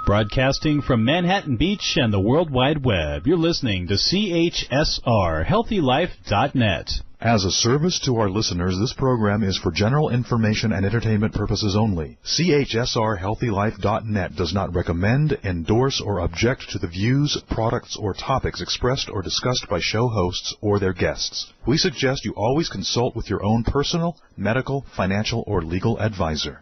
Broadcasting from Manhattan Beach and the World Wide Web, you're listening to CHSR, HealthyLife.net. As a service to our listeners, this program is for general information and entertainment purposes only. CHSR HealthyLife.net does not recommend, endorse, or object to the views, products, or topics expressed or discussed by show hosts or their guests. We suggest you always consult with your own personal, medical, financial, or legal advisor.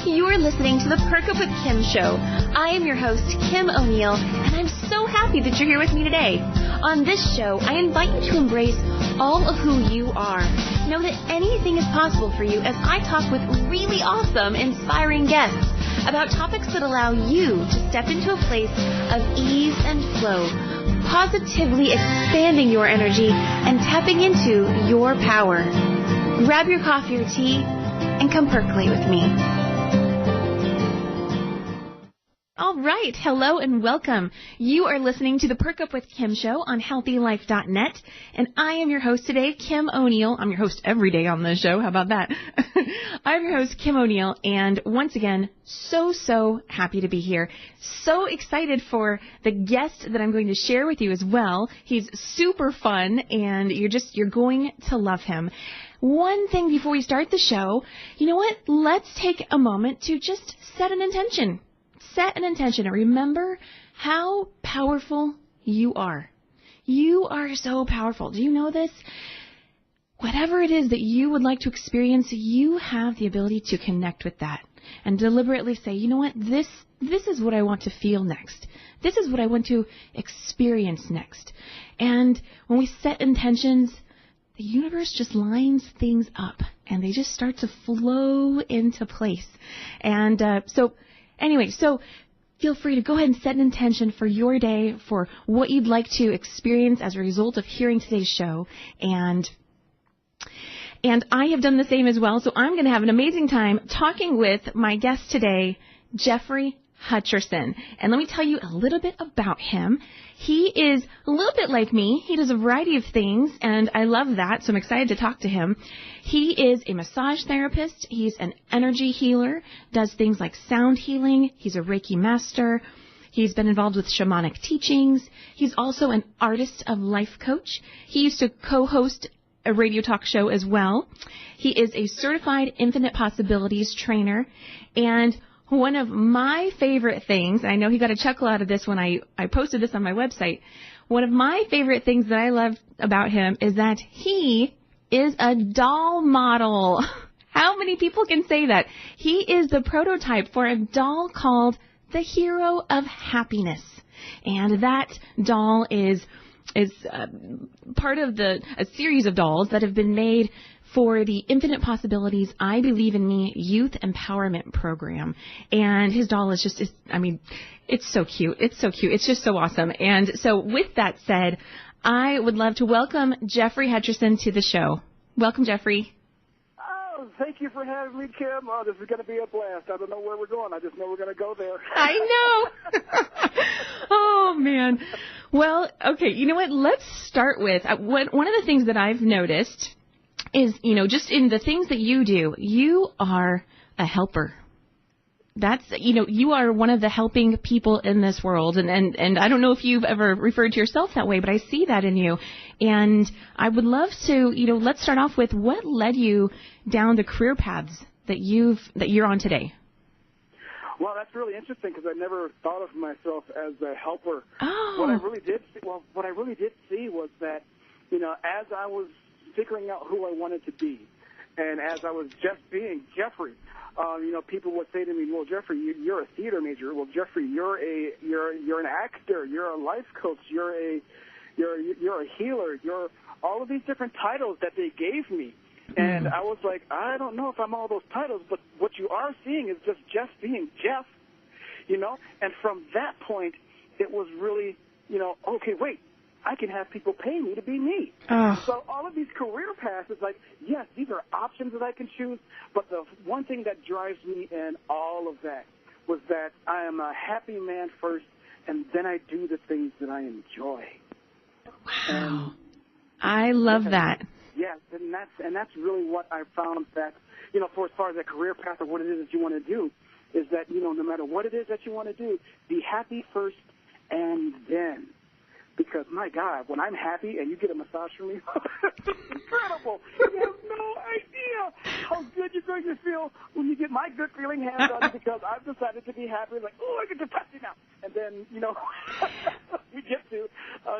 You're listening to the Perk Up with Kim show. I am your host, Kim O'Neill, and I'm so happy that you're here with me today. On this show, I invite you to embrace all of who you are. Know that anything is possible for you as I talk with really awesome, inspiring guests about topics that allow you to step into a place of ease and flow, positively expanding your energy and tapping into your power. Grab your coffee or tea and come percolate with me. All right. Hello and welcome. You are listening to the Perk Up with Kim show on HealthyLife.net, and I am your host today, Kim O'Neill. I'm your host every day on this show. How about that? I'm your host, Kim O'Neill, and once again, so happy to be here. So excited for the guest that I'm going to share with you as well. He's super fun, and you're going to love him. One thing before we start the show, you know what? Let's take a moment to just set an intention. Set an intention and remember how powerful you are. You are so powerful. Do you know this? Whatever it is that you would like to experience, you have the ability to connect with that and deliberately say, you know what, this is what I want to feel next. This is what I want to experience next. And when we set intentions, the universe just lines things up and they just start to flow into place. And so feel free to go ahead and set an intention for your day, for what you'd like to experience as a result of hearing today's show. And I have done the same as well, so I'm going to have an amazing time talking with my guest today, Jeoffrey Hutcherson. And let me tell you a little bit about him. He is a little bit like me. He does a variety of things, and I love that, so I'm excited to talk to him. He is a massage therapist. He's an energy healer, does things like sound healing. He's a Reiki master. He's been involved with shamanic teachings. He's also an artist of life coach. He used to co-host a radio talk show as well. He is a certified infinite possibilities trainer, and one of my favorite things, I know he got a chuckle out of this when I posted this on my website. One of my favorite things that I love about him is that he is a doll model. How many people can say that? He is the prototype for a doll called the Hero of Happiness. And that doll is part of a series of dolls that have been made for the Infinite Possibilities I Believe in Me Youth Empowerment Program. And his doll is just, it's so cute. It's so cute. It's just so awesome. And so with that said, I would love to welcome Jeoffrey Hutcherson to the show. Welcome, Jeoffrey. Oh, thank you for having me, Kim. Oh, this is going to be a blast. I don't know where we're going. I just know we're going to go there. I know. Oh, man. Well, okay, you know what? Let's start with one of the things that I've noticed is, just in the things that you do, you are a helper. That's, you are one of the helping people in this world. And I don't know if you've ever referred to yourself that way, but I see that in you. And I would love to, let's start off with what led you down the career paths that you're on today. Well, that's really interesting because I never thought of myself as a helper. Oh. What I really did see was that, as I was figuring out who I wanted to be, and as I was just being Jeoffrey, people would say to me, "Well, Jeoffrey, you're a theater major. Well, Jeoffrey, you're an actor. You're a life coach. You're a healer. You're all of these different titles that they gave me." And I was like, I don't know if I'm all those titles, but what you are seeing is just Jeff being Jeff, And from that point, it was really, okay, wait. I can have people pay me to be me. So all of these career paths is like, yes, these are options that I can choose, but the one thing that drives me in all of that was that I am a happy man first, and then I do the things that I enjoy. Wow. I love that. Yeah, and that's really what I found that, for as far as that career path or what it is that you want to do, is that, you know, no matter what it is that you want to do, be happy first and then. Because, my God, when I'm happy and you get a massage from me, it's incredible. You have no idea how good you're going to feel when you get my good feeling hands on you because I've decided to be happy. Like, oh, I get to touch you now. And then, you know, we get to,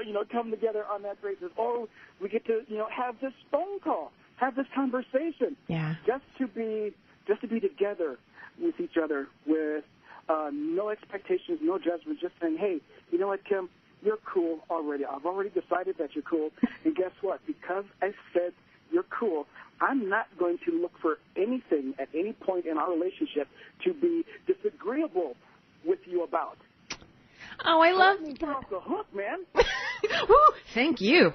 you know, come together on that basis. Or we get to, you know, have this phone call, have this conversation. Yeah. Just to be together with each other with no expectations, no judgment, just saying, hey, you know what, Kim? You're cool already. I've already decided that you're cool. And guess what? Because I said you're cool, I'm not going to look for anything at any point in our relationship to be disagreeable with you about. Oh, I love... You're off the hook, man. Woo, thank you.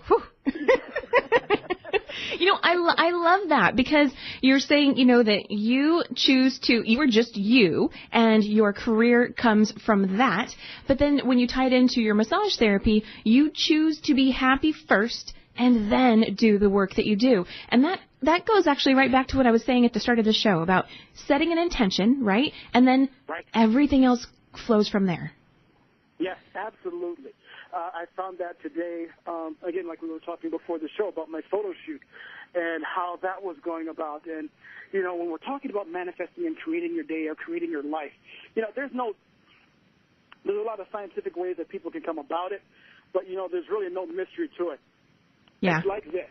You know, I love that because you're saying, you know, that you are just you and your career comes from that. But then when you tie it into your massage therapy, you choose to be happy first and then do the work that you do. And that goes actually right back to what I was saying at the start of the show about setting an intention, right? And then everything else flows from there. Yes, absolutely. I found that today, again, like we were talking before the show about my photo shoot and how that was going about. And, you know, when we're talking about manifesting and creating your day or creating your life, you know, there's a lot of scientific ways that people can come about it, but, you know, there's really no mystery to it. Yeah. It's like this.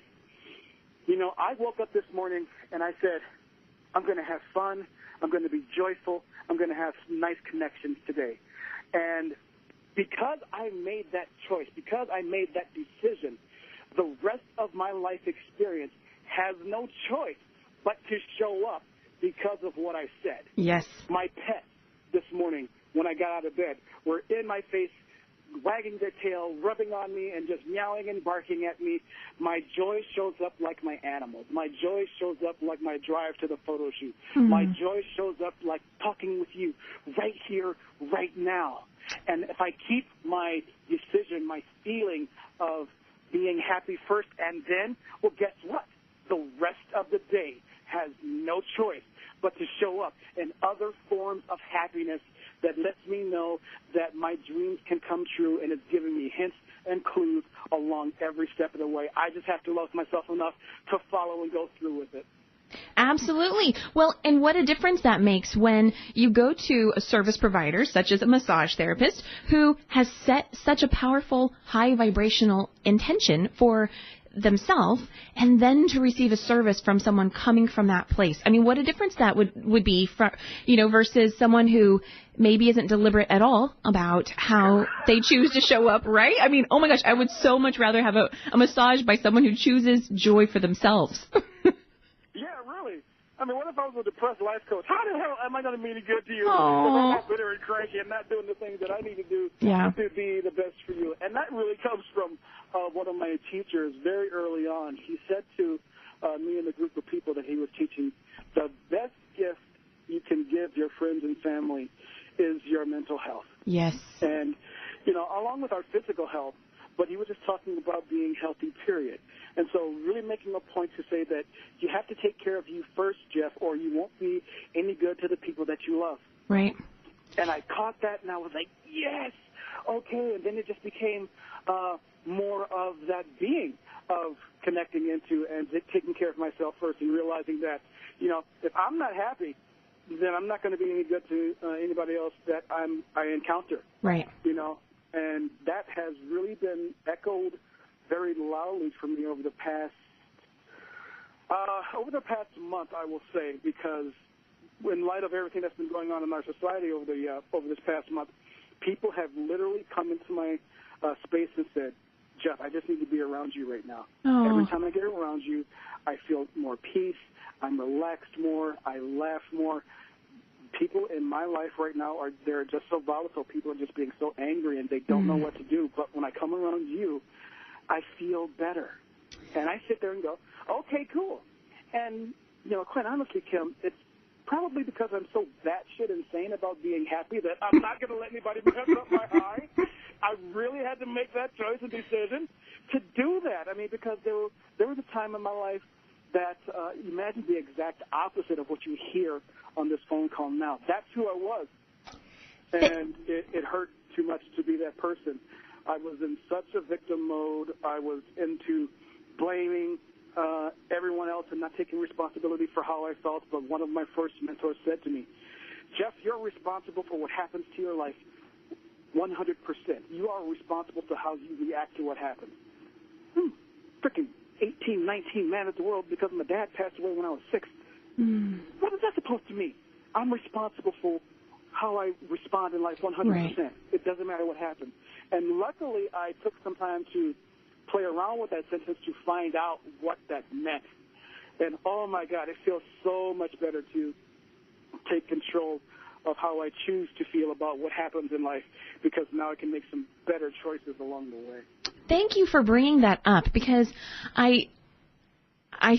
You know, I woke up this morning and I said, I'm going to have fun. I'm going to be joyful. I'm going to have nice connections today. And because I made that choice, because I made that decision, the rest of my life experience has no choice but to show up because of what I said. Yes. My pets this morning when I got out of bed were in my face, wagging their tail, rubbing on me, and just meowing and barking at me. My joy shows up like my animals. My joy shows up like my drive to the photo shoot. Mm-hmm. My joy shows up like talking with you right here, right now. And if I keep my decision, my feeling of being happy first and then, well, guess what? The rest of the day has no choice but to show up in other forms of happiness that lets me know that my dreams can come true, and it's giving me hints and clues along every step of the way. I just have to love myself enough to follow and go through with it. Absolutely. Well, and what a difference that makes when you go to a service provider, such as a massage therapist, who has set such a powerful, high vibrational intention for themselves, and then to receive a service from someone coming from that place. I mean, what a difference that would be, versus someone who maybe isn't deliberate at all about how they choose to show up, right? I mean, oh my gosh, I would so much rather have a massage by someone who chooses joy for themselves. I mean, what if I was a depressed life coach? How the hell am I going to be any good to you if I'm not bitter and cranky and not doing the things that I need to do to be the best for you? And that really comes from one of my teachers very early on. He said to me and the group of people that he was teaching, the best gift you can give your friends and family is your mental health. Yes. And, you know, along with our physical health, but he was just talking about being healthy, period. And so really making a point to say that you have to take care of you first, Jeff, or you won't be any good to the people that you love. Right. And I caught that, and I was like, yes, okay. And then it just became more of that being of connecting into and taking care of myself first and realizing that, you know, if I'm not happy, then I'm not going to be any good to anybody else that I encounter. Right. You know, and that has really been echoed very loudly for me over the past month, I will say, because in light of everything that's been going on in our society over this past month, people have literally come into my space and said, Jeff, I just need to be around you right now. Oh. Every time I get around you, I feel more peace. I'm relaxed more. I laugh more. People in my life right now they're just so volatile. People are just being so angry and they don't know what to do. But when I come around you, I feel better. And I sit there and go, okay, cool. And, you know, quite honestly, Kim, it's probably because I'm so batshit insane about being happy that I'm not going to let anybody mess up my high. I really had to make that choice and decision to do that. I mean, because there was a time in my life that imagine the exact opposite of what you hear on this phone call now. That's who I was. And it hurt too much to be that person. I was in such a victim mode. I was into blaming everyone else and not taking responsibility for how I felt. But one of my first mentors said to me, Jeff, you're responsible for what happens to your life 100%. You are responsible for how you react to what happens. Freaking 18, 19, man of the world because my dad passed away when I was 6. What is that supposed to mean? I'm responsible for how I respond in life 100%. Right. It doesn't matter what happens. And luckily, I took some time to play around with that sentence to find out what that meant. And, oh, my God, it feels so much better to take control of how I choose to feel about what happens in life because now I can make some better choices along the way. Thank you for bringing that up because I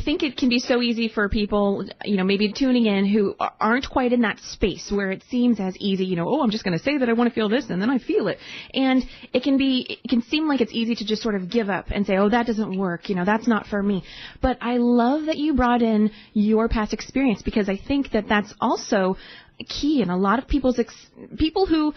think it can be so easy for people, maybe tuning in who aren't quite in that space where it seems as easy, I'm just going to say that I want to feel this and then I feel it. And it can seem like it's easy to just sort of give up and say, oh, that doesn't work, that's not for me. But I love that you brought in your past experience because I think that that's also key in a lot of people who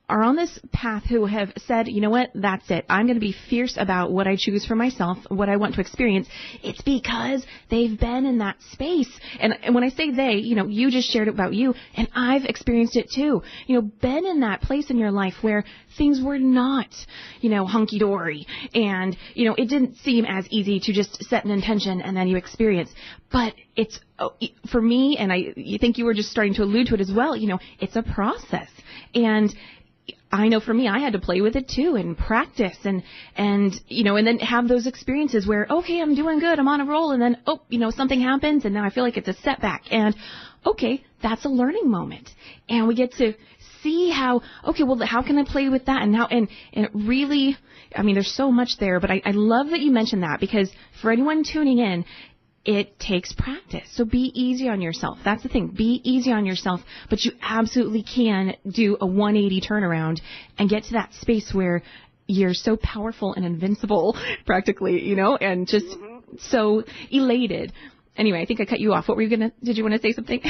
are on this path who have said, you know what, that's it. I'm going to be fierce about what I choose for myself, what I want to experience. It's because they've been in that space. And when I say they, you just shared about you, and I've experienced it too. Been in that place in your life where things were not, hunky-dory. And, it didn't seem as easy to just set an intention and then you experience. But it's, for me, and I think you were just starting to allude to it as well, it's a process. And I know for me, I had to play with it too and practice and then have those experiences where, okay, I'm doing good, I'm on a roll, and then, something happens and now I feel like it's a setback. And, okay, that's a learning moment. And we get to see how can I play with that? And it really, there's so much there, but I love that you mentioned that because for anyone tuning in, it takes practice. So be easy on yourself. That's the thing. Be easy on yourself, but you absolutely can do a 180 turnaround and get to that space where you're so powerful and invincible practically, and just so elated. Anyway, I think I cut you off. Did you want to say something?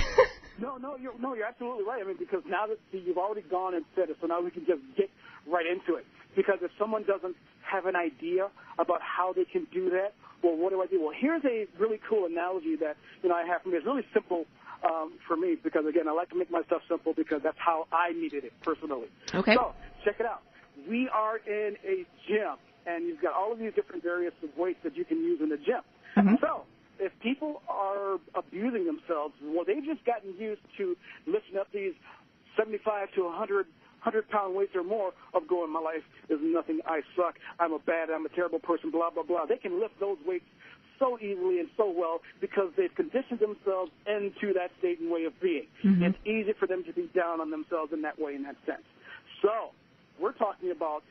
No, you're absolutely right. Because now that you've already gone and said it, so now we can just get right into it. Because if someone doesn't have an idea about how they can do that, well, what do I do? Well, here's a really cool analogy that, I have for me. It's really simple for me because, again, I like to make my stuff simple because that's how I needed it personally. Okay. So, check it out. We are in a gym, and you've got all of these different various weights that you can use in the gym. Mm-hmm. So, if people are abusing themselves, well, they've just gotten used to lifting up these 75 to 100-pound weights or more of going, my life is nothing, I suck, I'm a terrible person, blah, blah, blah. They can lift those weights so easily and so well because they've conditioned themselves into that state and way of being. Mm-hmm. It's easy for them to be down on themselves in that way, in that sense. So we're talking about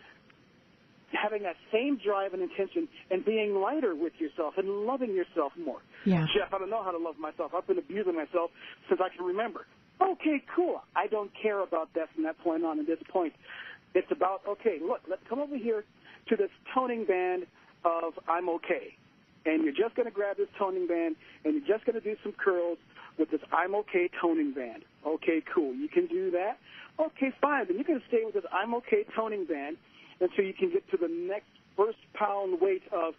having that same drive and intention and being lighter with yourself and loving yourself more. Yeah. Jeff, I don't know how to love myself. I've been abusing myself since I can remember. Okay, cool. I don't care about that from that point on. At this point, it's about, okay, look, let's come over here to this toning band of I'm okay. And you're just going to grab this toning band, and you're just going to do some curls with this I'm okay toning band. Okay, cool. You can do that? Okay, fine. Then you're going to stay with this I'm okay toning band until you can get to the next first pound weight of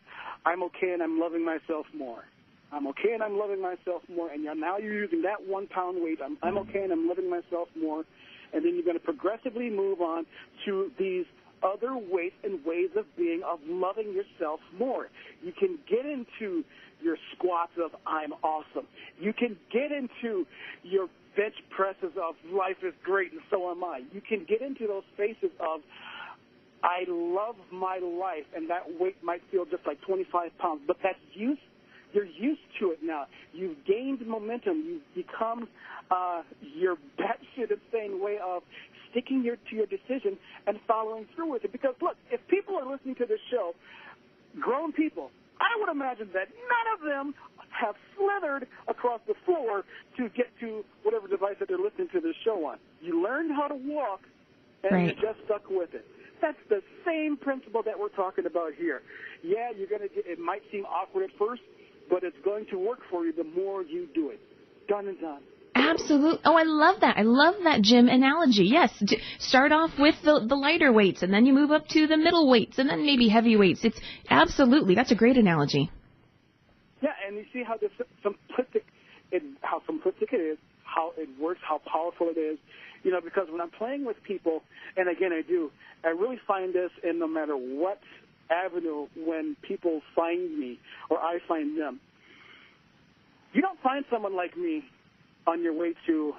I'm okay and I'm loving myself more. I'm okay and I'm loving myself more, and now you're using that 1 pound weight. I'm okay and I'm loving myself more, and then you're going to progressively move on to these other weights and ways of being, of loving yourself more. You can get into your squats of I'm awesome. You can get into your bench presses of life is great and so am I. You can get into those spaces of I love my life, and that weight might feel just like 25 pounds, but that's you're used to it now. You've gained momentum. You've become your batshit insane way of sticking to your decision and following through with it. Because, look, if people are listening to this show, grown people, I would imagine that none of them have slithered across the floor to get to whatever device that they're listening to this show on. You learned how to walk, and you just stuck with it. That's the same principle that we're talking about here. Yeah, you're going to get, it might seem awkward at first, but it's going to work for you the more you do it. Done and done. Absolutely. Oh, I love that. I love that gym analogy. Yes. Start off with the lighter weights, and then you move up to the middle weights, and then maybe heavy weights. It's absolutely. That's a great analogy. Yeah, and you see how simplistic it is, how it works, how powerful it is. You know, because when I'm playing with people, and again I really find this in no matter what avenue when people find me or I find them. You don't find someone like me on your way to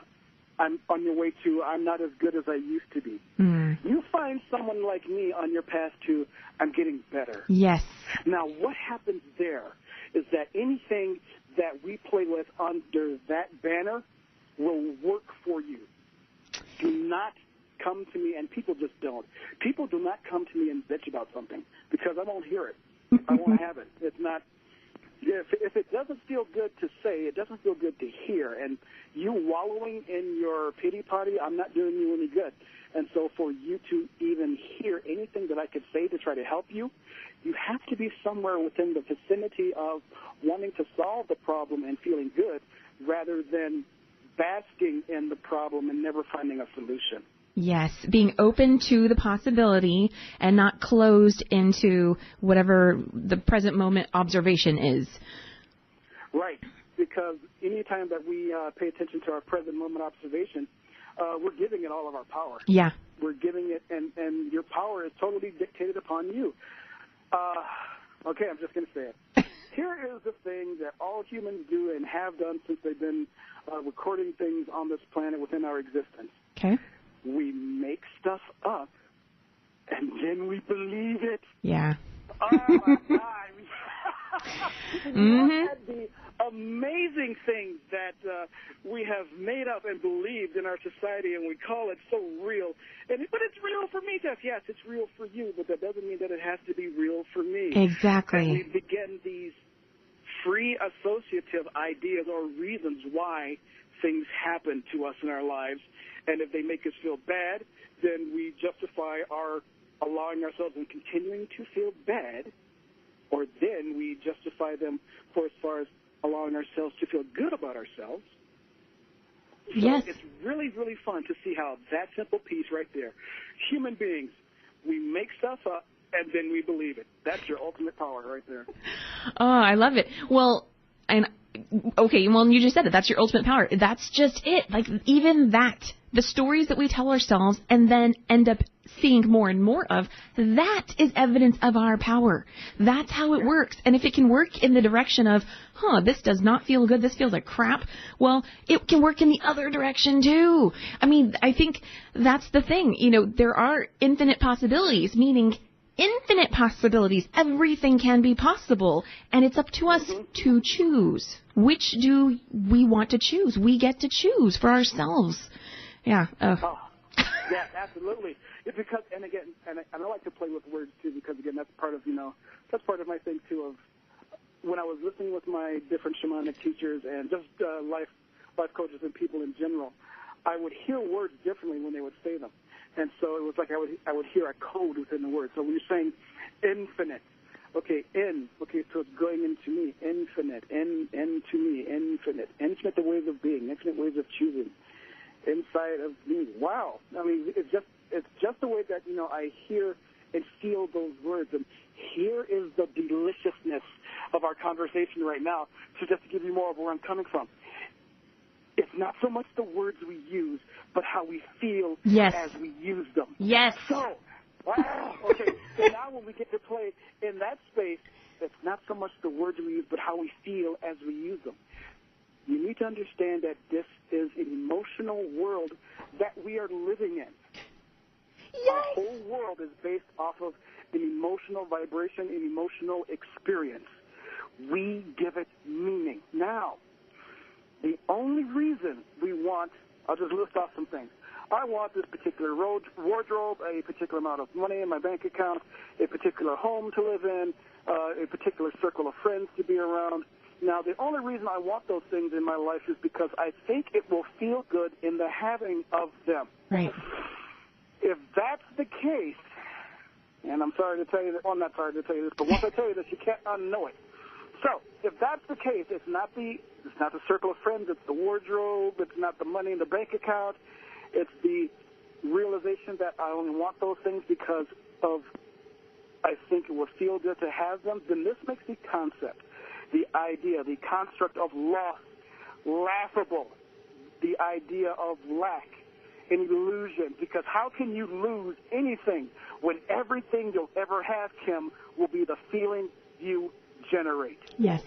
I'm not as good as I used to be. You find someone like me on your path to I'm getting better. Yes. Now, what happens there is that anything that we play with under that banner will work for you. Do not come to me, and people just don't. People do not come to me and bitch about something because I won't hear it. I won't have it. It's not. If it doesn't feel good to say, it doesn't feel good to hear. And you wallowing in your pity party, I'm not doing you any good. And so for you to even hear anything that I could say to try to help you, you have to be somewhere within the vicinity of wanting to solve the problem and feeling good rather than basking in the problem and never finding a solution. Yes, being open to the possibility and not closed into whatever the present moment observation is. Right, because anytime that we pay attention to our present moment observation, we're giving it all of our power. Yeah. We're giving it, and your power is totally dictated upon you. Okay, I'm just going to say it. Here is the thing that all humans do and have done since they've been recording things on this planet within our existence. Okay. We make stuff up, and then we believe it. Yeah. Oh, my God. Look at the amazing things that we have made up and believed in our society, and we call it so real. But it's real for me, Jeff. Yes, it's real for you, but that doesn't mean that it has to be real for me. Exactly. And we begin these free associative ideas or reasons why things happen to us in our lives. And if they make us feel bad, then we justify our allowing ourselves and continuing to feel bad, or then we justify them for as far as allowing ourselves to feel good about ourselves. So yes. It's really, really fun to see how that simple piece right there. Human beings, we make stuff up and then we believe it. That's your ultimate power right there. Oh, I love it. Well, and okay, well, you just said it. That's your ultimate power. That's just it. Like, even that, the stories that we tell ourselves and then end up seeing more and more of, that is evidence of our power. That's how it works. And if it can work in the direction of, this does not feel good, this feels like crap, well, it can work in the other direction too. I mean, I think that's the thing. You know, there are infinite possibilities, meaning infinite possibilities. Everything can be possible, and it's up to us to choose. Which do we want to choose? We get to choose for ourselves. Yeah. Oh, yeah, absolutely. It's because, and again, and I like to play with words too, because again, that's part of my thing too. Of when I was listening with my different shamanic teachers and just life coaches and people in general, I would hear words differently when they would say them. And so it was like I would hear a code within the word. So when you're saying infinite, okay, so it's going into me, infinite, into me, infinite the ways of being, infinite ways of choosing, inside of me. Wow, I mean, it's just the way that I hear and feel those words. And here is the deliciousness of our conversation right now. So just to give you more of where I'm coming from. It's not so much the words we use, but how we feel as we use them. Yes. So, wow. Okay. So now when we get to play in that space, it's not so much the words we use, but how we feel as we use them. You need to understand that this is an emotional world that we are living in. Yes. Our whole world is based off of an emotional vibration, an emotional experience. We give it meaning. Now, the only reason we want, I'll just list off some things. I want this particular wardrobe, a particular amount of money in my bank account, a particular home to live in, a particular circle of friends to be around. Now, the only reason I want those things in my life is because I think it will feel good in the having of them. Right. If that's the case, and I'm sorry to tell you that, well, I'm not sorry to tell you this, but once I tell you this, you can't unknow it. So, if that's the case, it's not the circle of friends, it's the wardrobe, it's not the money in the bank account, it's the realization that I only want those things because of I think it would feel good to have them, then this makes the concept, the idea, the construct of loss laughable, the idea of lack an illusion, because how can you lose anything when everything you'll ever have, Kim, will be the feeling you generate? Yes.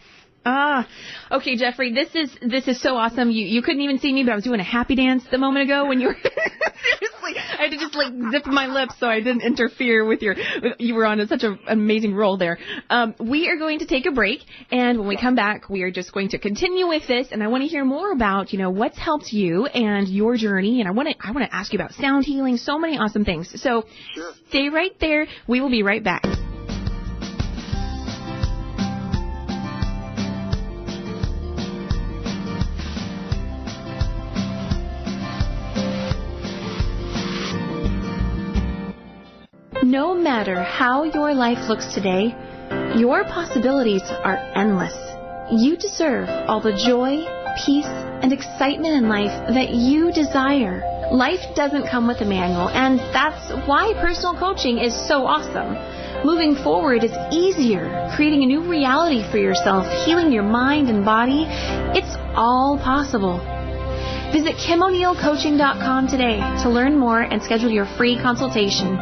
Okay, Jeoffrey, this is so awesome. You couldn't even see me, but I was doing a happy dance a moment ago when you were seriously. I had to just zip my lips so I didn't interfere with you were on such an amazing roll there. We are going to take a break, and when we come back, we are just going to continue with this, and I want to hear more about, what's helped you and your journey, and I want to ask you about sound healing, so many awesome things. So sure. Stay right there. We will be right back. No matter how your life looks today, your possibilities are endless. You deserve all the joy, peace, and excitement in life that you desire. Life doesn't come with a manual, and that's why personal coaching is so awesome. Moving forward is easier. Creating a new reality for yourself, healing your mind and body, it's all possible. Visit KimO'NeillCoaching.com today to learn more and schedule your free consultation.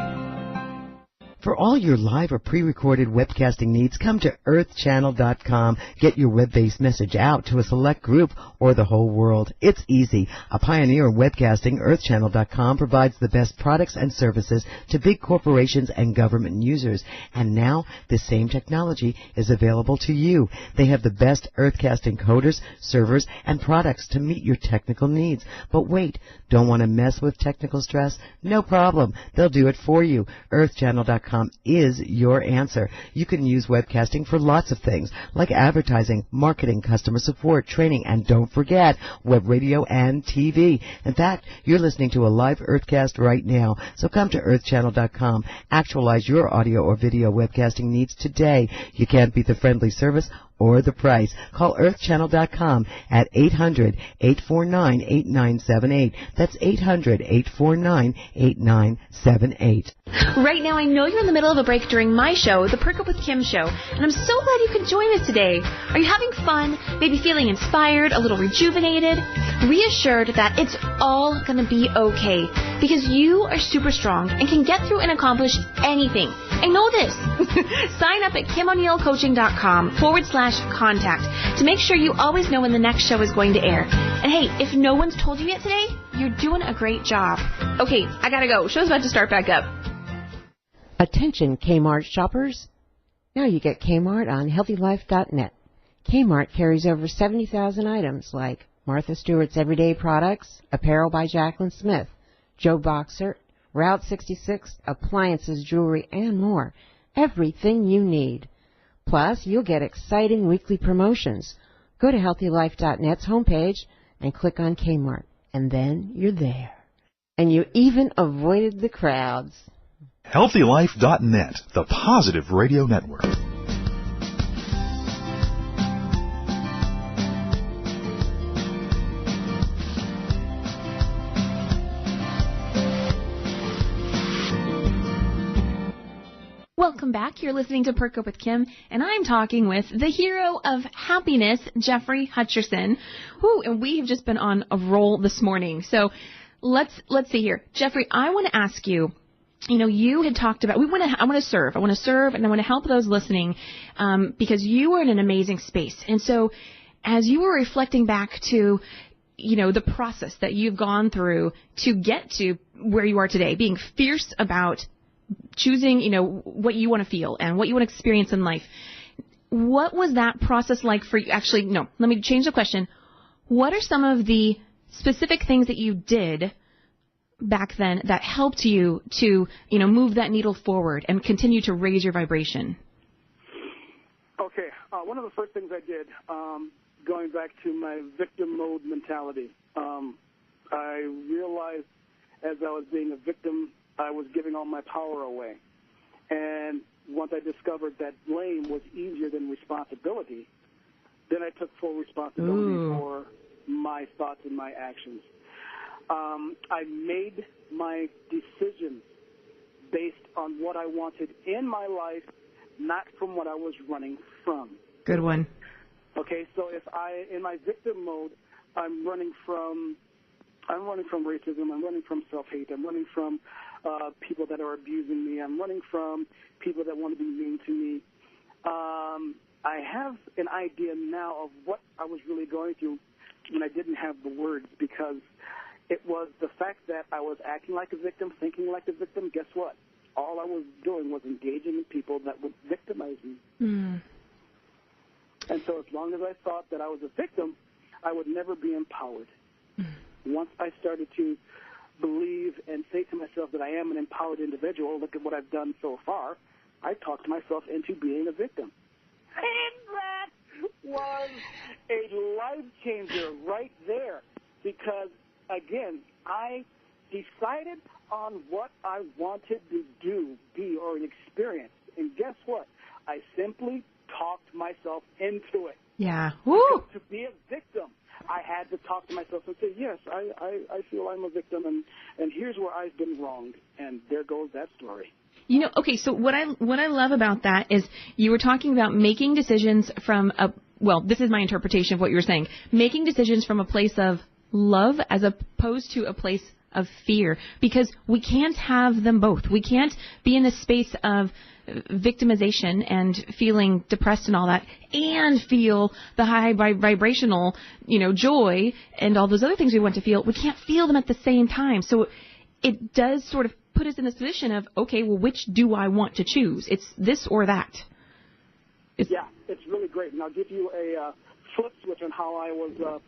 For all your live or pre-recorded webcasting needs, come to earthchannel.com. Get your web-based message out to a select group or the whole world. It's easy. A pioneer in webcasting, earthchannel.com provides the best products and services to big corporations and government users. And now, this same technology is available to you. They have the best earthcast encoders, servers, and products to meet your technical needs. But wait, don't want to mess with technical stress? No problem. They'll do it for you. earthchannel.com is your answer. You can use webcasting for lots of things, like advertising, marketing, customer support, training, and don't forget, web radio and TV. In fact, you're listening to a live Earthcast right now, so come to earthchannel.com. Actualize your audio or video webcasting needs today. You can't beat the friendly service or the price. Call earthchannel.com at 800-849-8978. That's 800-849-8978. Right now, I know you're in the middle of a break during my show, the Perk Up with Kim show, and I'm so glad you could join us today. Are you having fun, maybe feeling inspired, a little rejuvenated, reassured that it's all going to be okay, because you are super strong and can get through and accomplish anything. I know this. Sign up at KimO'NeillCoaching.com/contact to make sure you always know when the next show is going to air. And hey, if no one's told you yet today, you're doing a great job. Okay, I gotta go. Show's about to start back up. Attention Kmart shoppers. Now you get Kmart on HealthyLife.net. Kmart carries over 70,000 items like Martha Stewart's Everyday Products, apparel by Jacqueline Smith, Joe Boxer, Route 66, appliances, jewelry, and more. Everything you need. Plus, you'll get exciting weekly promotions. Go to HealthyLife.net's homepage and click on Kmart, and then you're there. And you even avoided the crowds. HealthyLife.net, the positive radio network. Welcome back. You're listening to Perk Up with Kim, and I'm talking with the hero of happiness, Jeoffrey Hutcherson. And we have just been on a roll this morning. So let's see here. Jeoffrey, I want to ask you, you had talked about, I want to serve, and I want to help those listening, because you are in an amazing space. And so as you were reflecting back to, the process that you've gone through to get to where you are today, being fierce about choosing, what you want to feel and what you want to experience in life. What was that process like for you? Actually, no, let me change the question. What are some of the specific things that you did back then that helped you to, move that needle forward and continue to raise your vibration? Okay. One of the first things I did, going back to my victim mode mentality, I realized as I was being a victim, I was giving all my power away. And once I discovered that blame was easier than responsibility, then I took full responsibility for my thoughts and my actions. I made my decisions based on what I wanted in my life, not from what I was running from. Good one. Okay, so if in my victim mode, I'm running from racism, I'm running from self-hate, I'm running from people that are abusing me, I'm running from people that want to be mean to me. I have an idea now of what I was really going through when I didn't have the words, because it was the fact that I was acting like a victim, thinking like a victim. Guess what? All I was doing was engaging in people that would victimize me. Mm. And so as long as I thought that I was a victim, I would never be empowered. Mm. Once I started to believe and say to myself that I am an empowered individual, look at what I've done so far, I talked myself into being a victim. And that was a life changer right there, because, again, I decided on what I wanted to do, be, or experience. And guess what? I simply talked myself into it. Yeah. Woo! To be a victim, I had to talk to myself and say, yes, I feel I'm a victim, and here's where I've been wronged. And there goes that story. You know, okay, so what I love about that is you were talking about making decisions from this is my interpretation of what you were saying, making decisions from a place of love as opposed to a place of fear, because we can't have them both. We can't be in a space of victimization and feeling depressed and all that, and feel the high vibrational, joy and all those other things we want to feel. We can't feel them at the same time. So it does sort of put us in this position of, okay, well, which do I want to choose? It's this or that. It's really great. And I'll give you a flip switch on how I was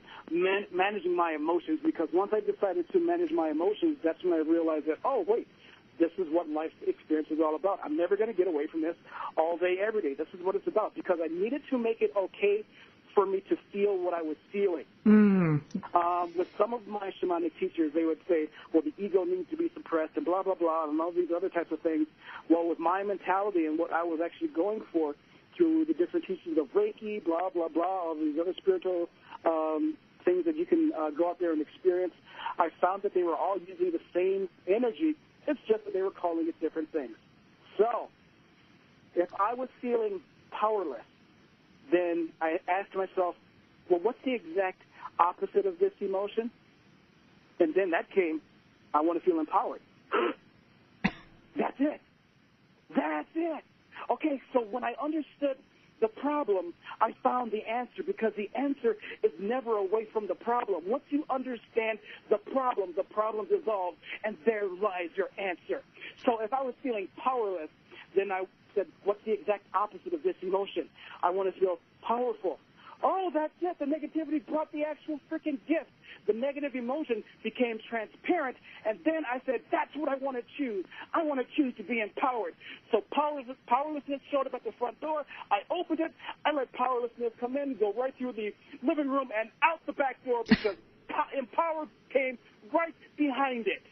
managing my emotions, because once I decided to manage my emotions, that's when I realized that, oh, wait, this is what life experience is all about. I'm never going to get away from this all day, every day. This is what it's about, because I needed to make it okay for me to feel what I was feeling. Mm. With some of my shamanic teachers, they would say, well, the ego needs to be suppressed and blah, blah, blah, and all these other types of things. Well, with my mentality and what I was actually going for through the different teachings of Reiki, blah, blah, blah, all these other spiritual things that you can go out there and experience, I found that they were all using the same energy. It's just that they were calling it different things. So if I was feeling powerless, then I asked myself, well, what's the exact opposite of this emotion? And then that came, I want to feel empowered. That's it. That's it. Okay, so when I understood the problem, I found the answer, because the answer is never away from the problem. Once you understand the problem dissolves, and there lies your answer. So if I was feeling powerless, then I said, what's the exact opposite of this emotion? I want to feel powerful. Oh, that's it. The negativity brought the actual freaking gift. The negative emotion became transparent, and then I said, that's what I want to choose. I want to choose to be empowered. So powerlessness showed up at the front door. I opened it. I let powerlessness come in, go right through the living room and out the back door, because empowered came right behind it.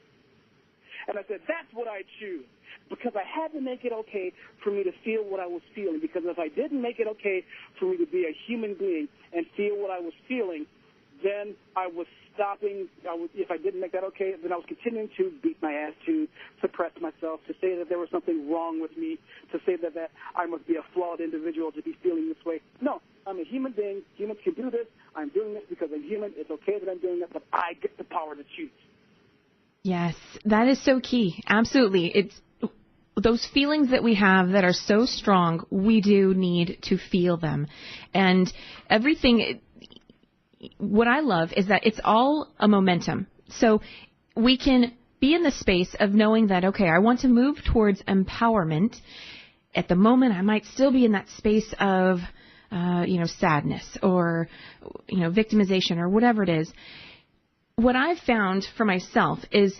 And I said, that's what I choose, because I had to make it okay for me to feel what I was feeling, because if I didn't make it okay for me to be a human being and feel what I was feeling, then I was stopping. If I didn't make that okay, then I was continuing to beat my ass, to suppress myself, to say that there was something wrong with me, to say that I must be a flawed individual to be feeling this way. No, I'm a human being. Humans can do this. I'm doing this because I'm human. It's okay that I'm doing it, but I get the power to choose. Yes, that is so key. Absolutely. It's those feelings that we have that are so strong, we do need to feel them. And everything, what I love is that it's all a momentum. So we can be in the space of knowing that, okay, I want to move towards empowerment. At the moment, I might still be in that space of, sadness or, victimization or whatever it is. What I've found for myself is,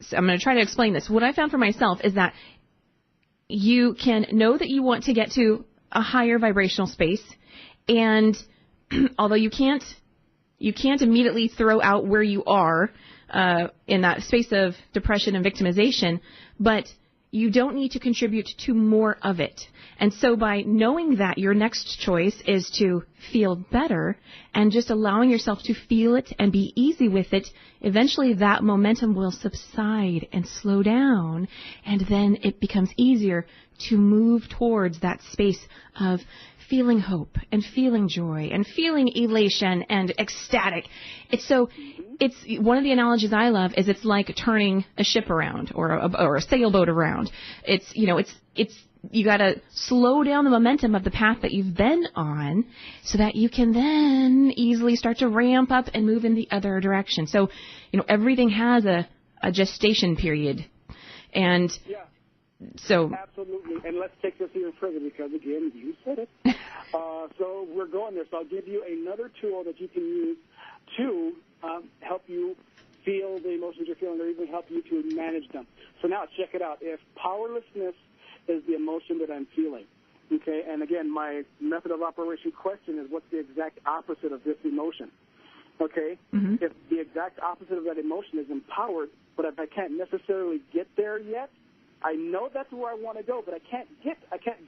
so I'm going to try to explain this. What I found for myself is that you can know that you want to get to a higher vibrational space, and although you can't immediately throw out where you are in that space of depression and victimization, but you don't need to contribute to more of it. And so by knowing that, your next choice is to feel better and just allowing yourself to feel it and be easy with it, eventually that momentum will subside and slow down, and then it becomes easier to move towards that space of feeling hope and feeling joy and feeling elation and ecstatic. It's one of the analogies I love is it's like turning a ship around or a sailboat around. It's you got to slow down the momentum of the path that you've been on so that you can then easily start to ramp up and move in the other direction. So, everything has a gestation period. And so absolutely. And let's take this even further because, again, you said it. So we're going there. So I'll give you another tool that you can use to help you feel the emotions you're feeling or even help you to manage them. So now check it out. If powerlessness is the emotion that I'm feeling, okay, and again, my method of operation question is what's the exact opposite of this emotion, okay? Mm-hmm. If the exact opposite of that emotion is empowered, but if I can't necessarily get there yet, I know that's where I want to go, but I can't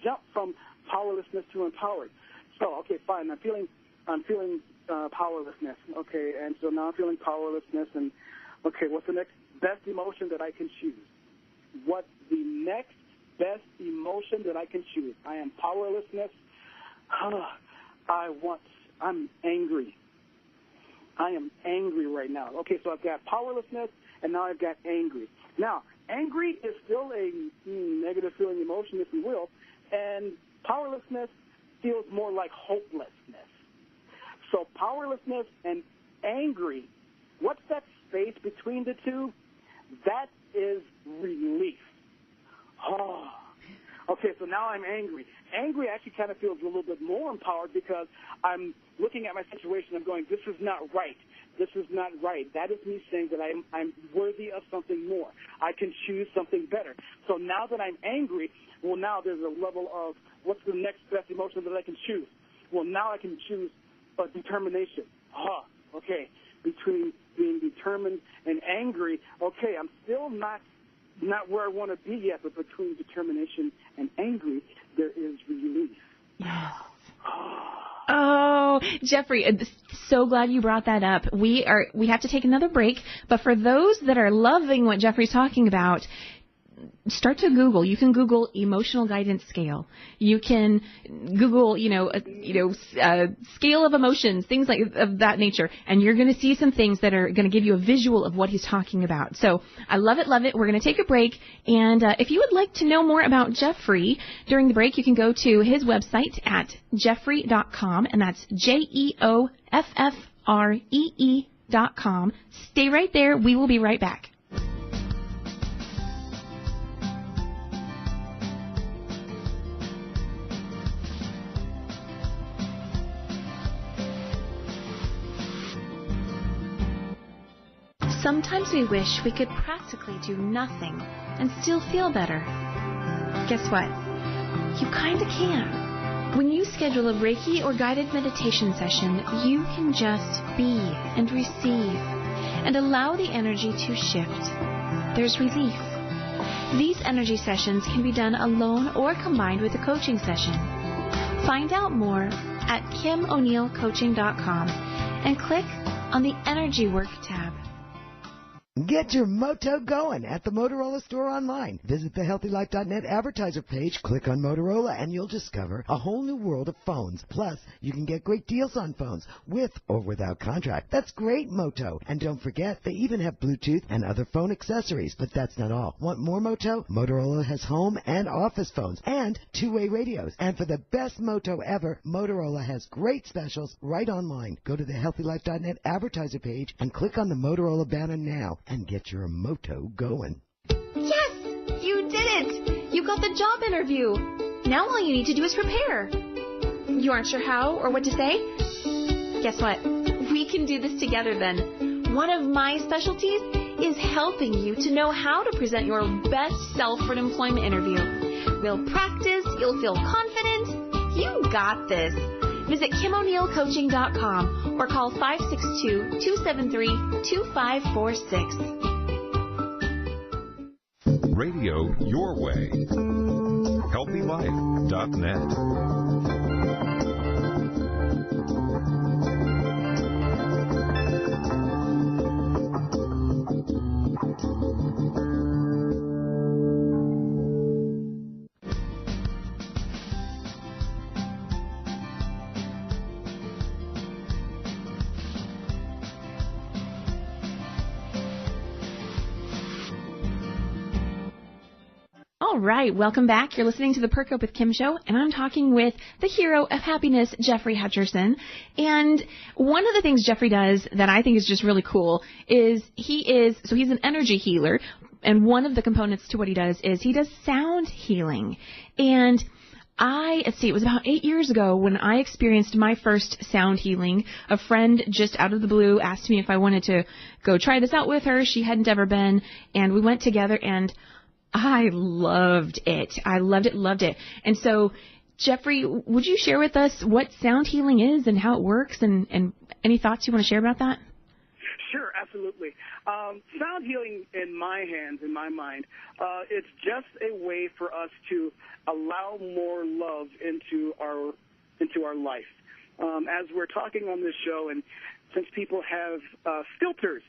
jump from powerlessness to empowered. So, okay, fine, I'm feeling powerlessness, okay, and so now I'm feeling powerlessness, and okay, what's the next best emotion that I can choose? What's the next best emotion that I can choose? I am powerlessness. I'm angry. I am angry right now. Okay, so I've got powerlessness, and now I've got angry. Now, angry is still a negative feeling emotion, if you will, and powerlessness feels more like hopelessness. So powerlessness and angry, what's that space between the two? That is relief. Oh. Okay, so now I'm angry. Angry actually kind of feels a little bit more empowered because I'm looking at my situation. I'm going, this is not right. This is not right. That is me saying that I'm worthy of something more. I can choose something better. So now that I'm angry, well, now there's a level of what's the next best emotion that I can choose? Well, now I can choose determination. Okay, between being determined and angry, okay, I'm still not where I want to be yet, but between determination and angry, there is relief. Yes. Oh, Jeoffrey, so glad you brought that up. We have to take another break, but for those that are loving what Jeoffrey's talking about, start to Google. You can Google emotional guidance scale. You can Google, scale of emotions, things like of that nature, and you're going to see some things that are going to give you a visual of what he's talking about. So I love it, love it. We're going to take a break, and if you would like to know more about Jeoffrey during the break, you can go to his website at Jeoffrey.com, and that's JEOFFREE.com. Stay right there. We will be right back. Sometimes we wish we could practically do nothing and still feel better. Guess what? You kind of can. When you schedule a Reiki or guided meditation session, you can just be and receive and allow the energy to shift. There's relief. These energy sessions can be done alone or combined with a coaching session. Find out more at KimO'NeillCoaching.com and click on the Energy Work tab. Get your moto going at the Motorola store online. Visit the HealthyLife.net advertiser page, click on Motorola, and you'll discover a whole new world of phones. Plus, you can get great deals on phones, with or without contract. That's great, Moto. And don't forget, they even have Bluetooth and other phone accessories. But that's not all. Want more Moto? Motorola has home and office phones and two-way radios. And for the best Moto ever, Motorola has great specials right online. Go to the HealthyLife.net advertiser page and click on the Motorola banner now and get your moto going. Yes! You did it! You got the job interview. Now all you need to do is prepare. You aren't sure how or what to say? Guess what? We can do this together then. One of my specialties is helping you to know how to present your best self for an employment interview. We'll practice, you'll feel confident. You got this. Visit KimO'NeillCoaching.com or call 562-273-2546. Radio your way. HealthyLife.net. All right, welcome back. You're listening to the Perk Up with Kim show, and I'm talking with the hero of happiness, Jeoffrey Hutcherson. And one of the things Jeoffrey does that I think is just really cool is he's an energy healer, and one of the components to what he does is he does sound healing. And it was about 8 years ago when I experienced my first sound healing. A friend just out of the blue asked me if I wanted to go try this out with her. She hadn't ever been, and we went together, and I loved it. I loved it. And so, Jeoffrey, would you share with us what sound healing is and how it works, and any thoughts you want to share about that? Sure, absolutely. Sound healing, in my hands, in my mind, it's just a way for us to allow more love into our life. As we're talking on this show, and since people have filters,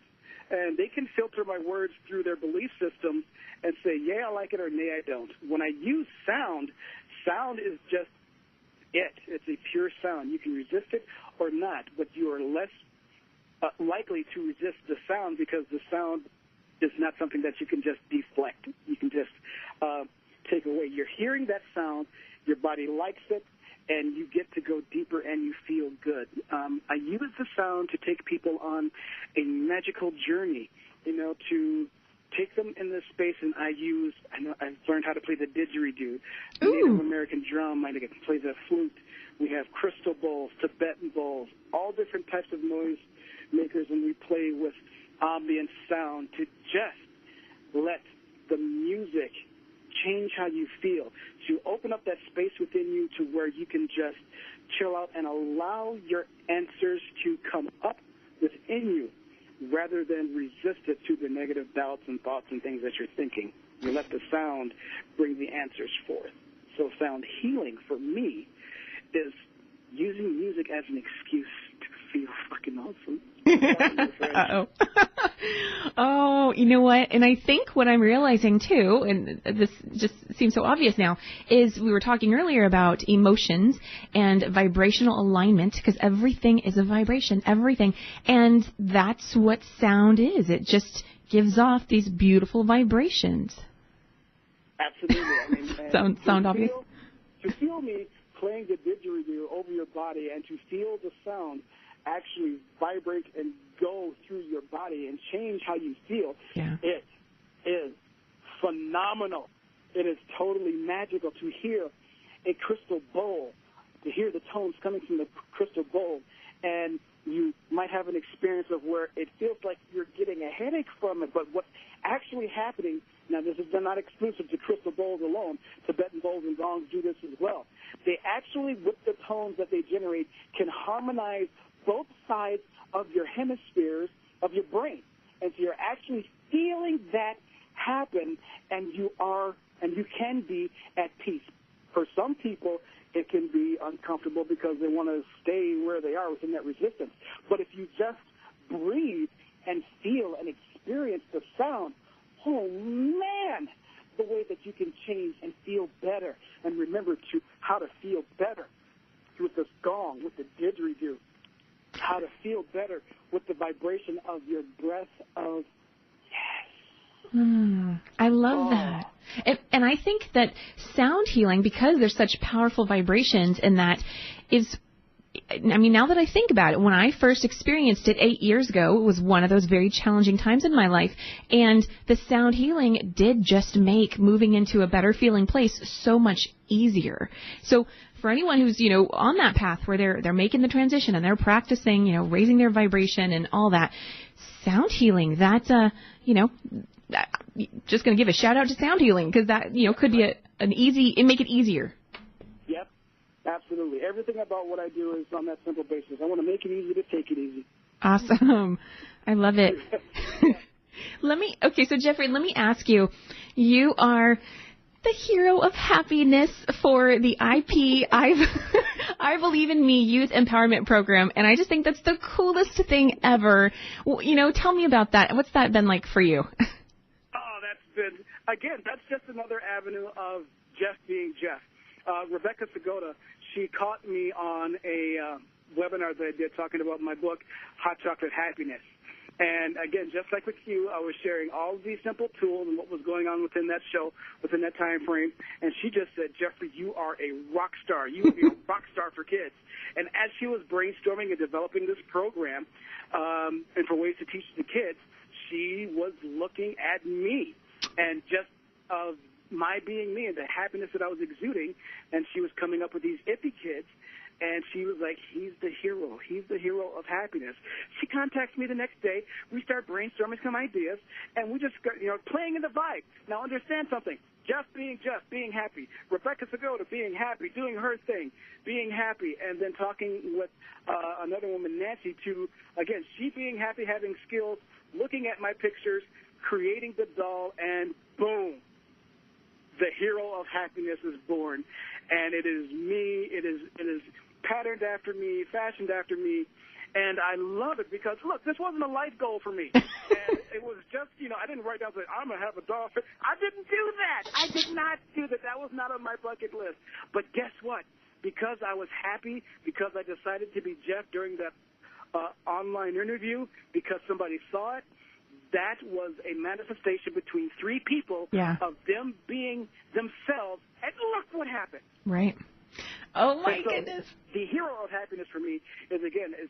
and they can filter my words through their belief system and say, yeah, I like it, or nay, I don't. When I use sound is just it. It's a pure sound. You can resist it or not, but you are less likely to resist the sound because the sound is not something that you can just deflect. You can just take away. You're hearing that sound, your body likes it, and you get to go deeper and you feel good. I use the sound to take people on a magical journey, to take them in this space, and I've learned how to play the didgeridoo, the Native American drum. I can play the flute. We have crystal bowls, Tibetan bowls, all different types of noise makers, and we play with ambient sound to just let the music change how you feel, to open up that space within you to where you can just chill out and allow your answers to come up within you rather than resist it to the negative doubts and thoughts and things that you're thinking. You let the sound bring the answers forth. So sound healing for me is using music as an excuse to feel fucking awesome. Uh-oh. Oh, you know what? And I think what I'm realizing, too, and this just seems so obvious now, is we were talking earlier about emotions and vibrational alignment, because everything is a vibration, everything. And that's what sound is. It just gives off these beautiful vibrations. Absolutely. Sound obvious? To feel me playing the didgeridoo over your body and to feel the sound actually vibrate and go through your body and change how you feel, It is phenomenal. It is totally magical to hear a crystal bowl, to hear the tones coming from the crystal bowl, and you might have an experience of where it feels like you're getting a headache from it, but what's actually happening, now this is not exclusive to crystal bowls alone, Tibetan bowls and gongs do this as well. They actually, with the tones that they generate, can harmonize both sides of your hemispheres of your brain. And so you're actually feeling that happen, and you can be at peace. For some people, it can be uncomfortable because they want to stay where they are within that resistance. But if you just breathe and feel and experience the sound, oh, man, the way that you can change and feel better. And remember how to feel better with the gong, with the didgeridoo, how to feel better with the vibration of your breath of yes. I love that. And I think that sound healing, because there's such powerful vibrations in that, now that I think about it, when I first experienced it 8 years ago, it was one of those very challenging times in my life. And the sound healing did just make moving into a better feeling place so much easier. So for anyone who's, on that path where they're making the transition and they're practicing, raising their vibration and all that, sound healing, that's, just going to give a shout out to sound healing, because that, could be make it easier. Yep, absolutely. Everything about what I do is on that simple basis. I want to make it easy to take it easy. Awesome. I love it. So Jeoffrey, let me ask you, you are the hero of happiness for the I Believe in Me Youth Empowerment Program, and I just think that's the coolest thing ever. Tell me about that. What's that been like for you? Oh, that's been, again, that's just another avenue of Jeff being Jeff. Rebecca Sagoda, she caught me on a webinar that I did talking about my book, Hot Chocolate Happiness. And, again, just like with you, I was sharing all of these simple tools and what was going on within that show, within that time frame. And she just said, Jeoffrey, you are a rock star. You would be a rock star for kids. And as she was brainstorming and developing this program and for ways to teach the kids, she was looking at me and just of my being me and the happiness that I was exuding. And she was coming up with these iffy kids. And she was like, he's the hero. He's the hero of happiness. She contacts me the next day. We start brainstorming some ideas, and we just got, playing in the vibe. Now, understand something. Jeff, being happy. Rebecca Sagoda, being happy, doing her thing, being happy, and then talking with another woman, Nancy, again, she being happy, having skills, looking at my pictures, creating the doll, and boom, the hero of happiness is born. And it is me. It is patterned after me, fashioned after me, and I love it because, look, this wasn't a life goal for me. And it was just, I didn't write down, say, I'm going to have a doll. I didn't do that. I did not do that. That was not on my bucket list. But guess what? Because I was happy, because I decided to be Jeff during that online interview, because somebody saw it, that was a manifestation between three people of them being themselves, and look what happened. Right. Oh, my goodness. The hero of happiness for me is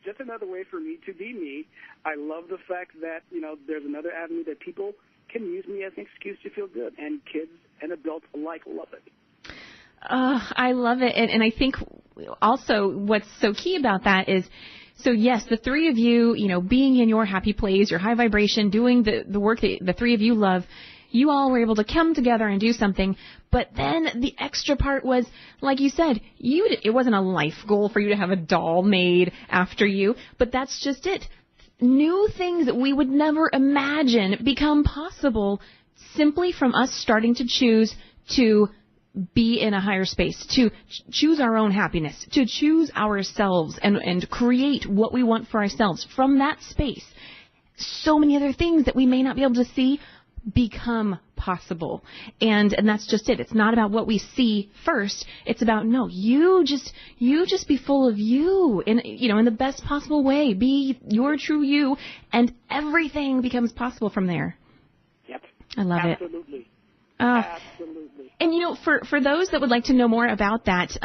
just another way for me to be me. I love the fact that, there's another avenue that people can use me as an excuse to feel good, and kids and adults alike love it. I love it. And I think also what's so key about that is, so yes, the three of you, being in your happy place, your high vibration, doing the work that the three of you love, you all were able to come together and do something. But then the extra part was, like you said, it wasn't a life goal for you to have a doll made after you, but that's just it. New things that we would never imagine become possible simply from us starting to choose to be in a higher space, to choose our own happiness, to choose ourselves and create what we want for ourselves from that space. So many other things that we may not be able to see become possible. And that's just it. It's not about what we see first. It's about, no, you just be full of you in the best possible way. Be your true you, and everything becomes possible from there. Yep. I love it. Absolutely. Absolutely. And for those that would like to know more about that,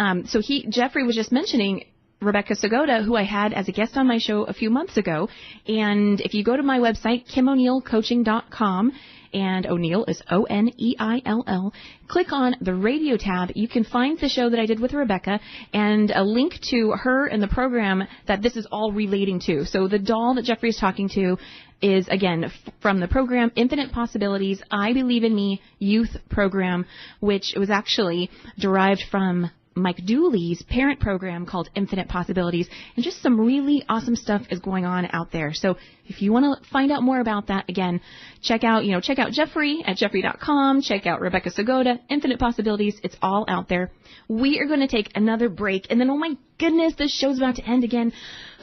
Jeoffrey was just mentioning Rebecca Sagoda, who I had as a guest on my show a few months ago. And if you go to my website, KimO'NeillCoaching.com, and O'Neill is O'Neill, click on the radio tab. You can find the show that I did with Rebecca and a link to her and the program that this is all relating to. So the doll that Jeoffrey is talking to is, again, from the program Infinite Possibilities, I Believe in Me Youth Program, which was actually derived from Mike Dooley's parent program called Infinite Possibilities, and just some really awesome stuff is going on out there. So if you want to find out more about that, again, check out Jeoffrey at Jeoffrey.com, check out Rebecca Sagoda, Infinite Possibilities. It's all out there. We are going to take another break, and then, oh my goodness, this show's about to end again.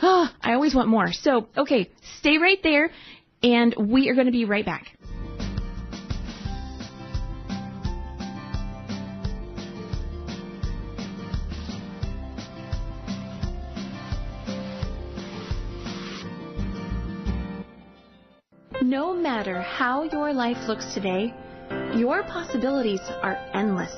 I always want more. So, okay, stay right there, and we are going to be right back. No matter how your life looks today, your possibilities are endless.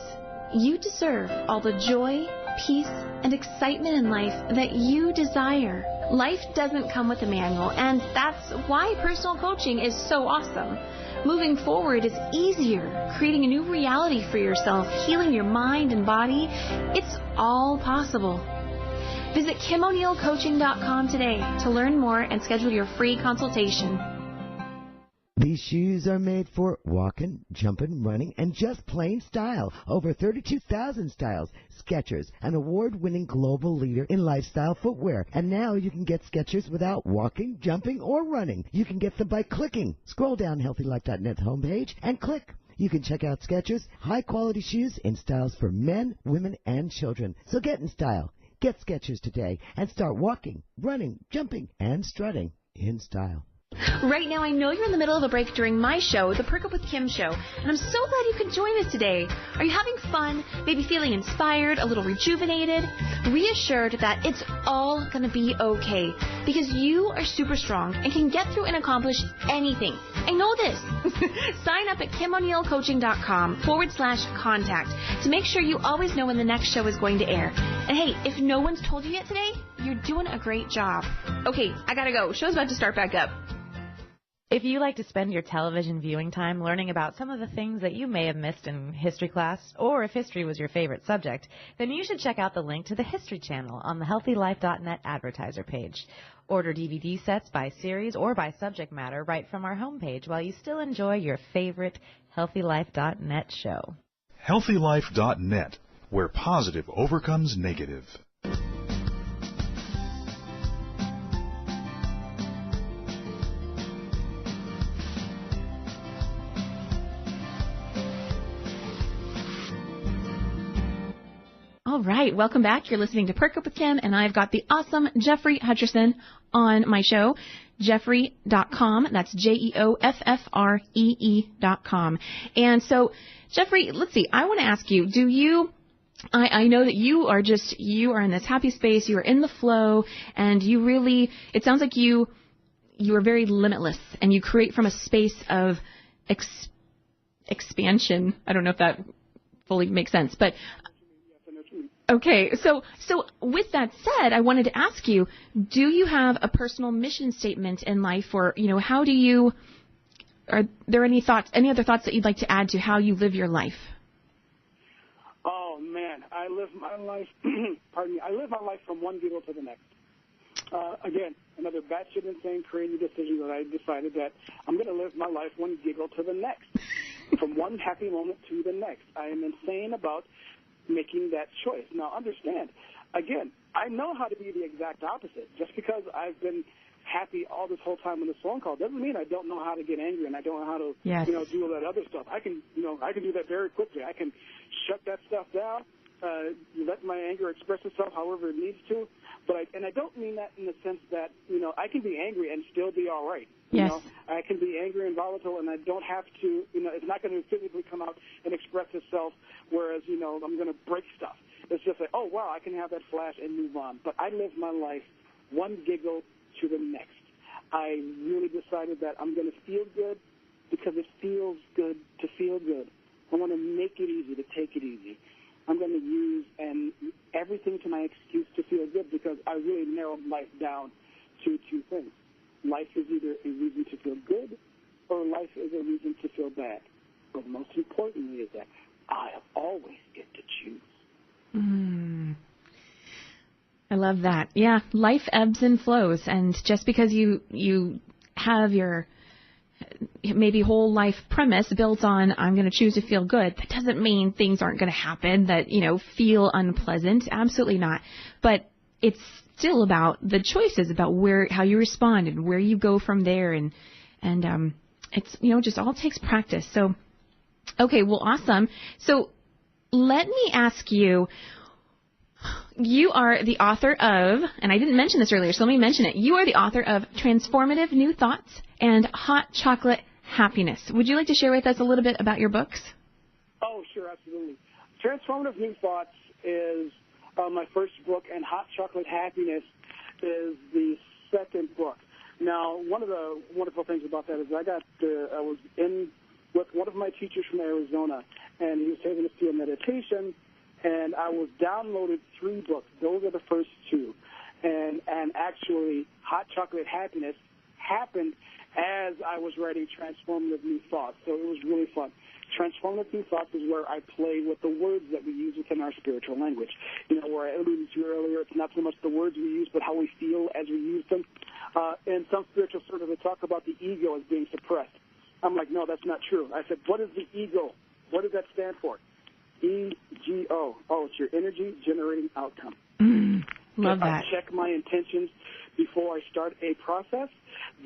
You deserve all the joy, peace, and excitement in life that you desire. Life doesn't come with a manual, and that's why personal coaching is so awesome. Moving forward is easier. Creating a new reality for yourself, healing your mind and body, it's all possible. Visit KimO'NeillCoaching.com today to learn more and schedule your free consultation. These shoes are made for walking, jumping, running, and just plain style. Over 32,000 styles. Skechers, an award-winning global leader in lifestyle footwear. And now you can get Skechers without walking, jumping, or running. You can get them by clicking. Scroll down HealthyLife.net's homepage and click. You can check out Skechers, high-quality shoes in styles for men, women, and children. So get in style. Get Skechers today and start walking, running, jumping, and strutting in style. Right now, I know you're in the middle of a break during my show, The Perk Up with Kim show, and I'm so glad you could join us today. Are you having fun, maybe feeling inspired, a little rejuvenated, reassured that it's all going to be okay, because you are super strong and can get through and accomplish anything. I know this. Sign up at KimO'NeillCoaching.com/contact to make sure you always know when the next show is going to air. And hey, if no one's told you yet today, you're doing a great job. Okay, I gotta go. Show's about to start back up. If you like to spend your television viewing time learning about some of the things that you may have missed in history class, or if history was your favorite subject, then you should check out the link to the History Channel on the HealthyLife.net advertiser page. Order DVD sets by series or by subject matter right from our homepage while you still enjoy your favorite HealthyLife.net show. HealthyLife.net, where positive overcomes negative. All right, welcome back. You're listening to Perk Up with Kim, and I've got the awesome Jeoffrey Hutcherson on my show, Jeoffrey.com. That's JEOFFREE.com. And so, Jeoffrey, let's see, I want to ask you, I know that you are in this happy space, you are in the flow, and you really, it sounds like you are very limitless, and you create from a space of expansion. I don't know if that fully makes sense, but okay, so with that said, I wanted to ask you, do you have a personal mission statement in life, or, how do you, are there any other thoughts that you'd like to add to how you live your life? Oh, man, I live my life, I live my life from one giggle to the next. Again, another batshit insane crazy decision that I decided that I'm going to live my life one giggle to the next, from one happy moment to the next. I am insane about making that choice. Now, understand, again, I know how to be the exact opposite. Just because I've been happy all this whole time on this phone call doesn't mean I don't know how to get angry and I don't know how to, do all that other stuff. I can do that very quickly. I can shut that stuff down, let my anger express itself however it needs to. But I don't mean that in the sense that, I can be angry and still be all right. I can be angry and volatile, and I don't have to, it's not going to physically come out and express itself, whereas, I'm going to break stuff. It's just like, oh, wow, I can have that flash and move on. But I live my life one giggle to the next. I really decided that I'm going to feel good because it feels good to feel good. I want to make it easy to take it easy. I'm going to use everything to my excuse to feel good because I really narrowed life down to two things. Life is either a reason to feel good or life is a reason to feel bad. But most importantly is that I always get to choose. I love that. Yeah, life ebbs and flows, and just because you have your maybe whole life premise built on I'm going to choose to feel good, that doesn't mean things aren't going to happen that, feel unpleasant. Absolutely not. But it's still about the choices, about how you respond and where you go from there, and it's just all takes practice. So, okay, well, awesome. So let me ask you. You are the author of, and I didn't mention this earlier, so let me mention it. You are the author of Transformative New Thoughts and Hot Chocolate Happiness. Would you like to share with us a little bit about your books? Oh, sure, absolutely. Transformative New Thoughts is my first book, and Hot Chocolate Happiness is the second book. Now, one of the wonderful things about that is I was in with one of my teachers from Arizona, and he was taking us through a meditation, and I was downloaded 3 books. Those are the first 2. And actually, Hot Chocolate Happiness happened as I was writing Transformative New Thoughts. So it was really fun. Transformative New Thoughts is where I play with the words that we use within our spiritual language. Where I alluded to earlier, it's not so much the words we use, but how we feel as we use them. In some spiritual circles, they talk about the ego as being suppressed. I'm like, no, that's not true. I said, what is the ego? What does that stand for? EGO. Oh, it's your energy generating outcome. Love If that. I check my intentions before I start a process,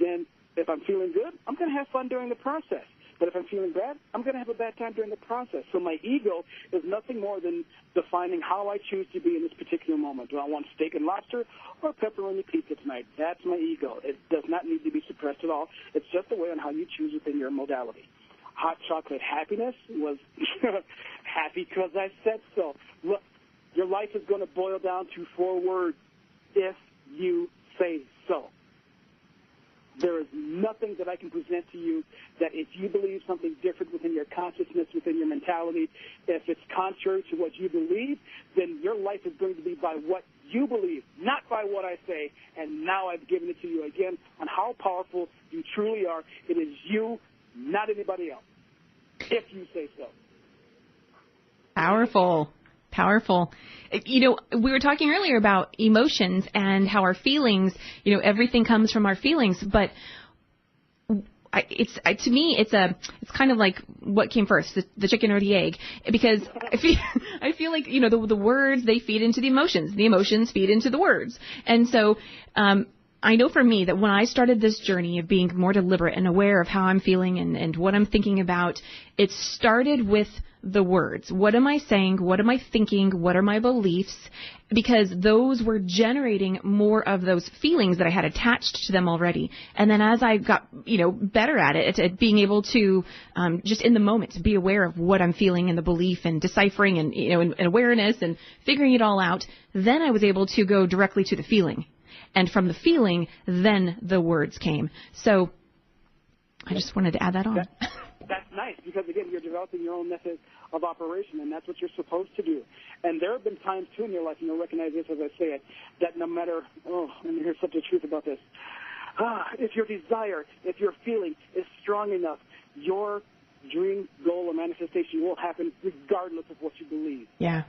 then if I'm feeling good, I'm going to have fun during the process. But if I'm feeling bad, I'm going to have a bad time during the process. So my ego is nothing more than defining how I choose to be in this particular moment. Do I want steak and lobster or pepperoni pizza tonight? That's my ego. It does not need to be suppressed at all. It's just a way on how you choose within your modality. Hot chocolate happiness was happy because I said so. Look, your life is going to boil down to 4 words, if you say so. There is nothing that I can present to you that if you believe something different within your consciousness, within your mentality, if it's contrary to what you believe, then your life is going to be by what you believe, not by what I say. And now I've given it to you again on how powerful you truly are. It is you, not anybody else, if you say so. Powerful. Powerful. You know, we were talking earlier about emotions and how our feelings, you know, everything comes from our feelings, but to me, it's kind of like what came first, the chicken or the egg, because I feel like, you know, the words, they feed into the emotions feed into the words. And so, I know for me that when I started this journey of being more deliberate and aware of how I'm feeling and what I'm thinking about, it started with the words. What am I saying? What am I thinking? What are my beliefs? Because those were generating more of those feelings that I had attached to them already. And then as I got, you know, better at it, at being able to just in the moment to be aware of what I'm feeling and the belief and deciphering and, you know, and awareness and figuring it all out, then I was able to go directly to the feeling. And from the feeling, then the words came. So I just wanted to add that on. That's nice because, again, you're developing your own method of operation, and that's what you're supposed to do. And there have been times, too, in your life, and you'll recognize this as I say it, that no matter, and here's such a truth about this, if your desire, if your feeling is strong enough, your dream, goal, or manifestation will happen regardless of what you believe. Yeah.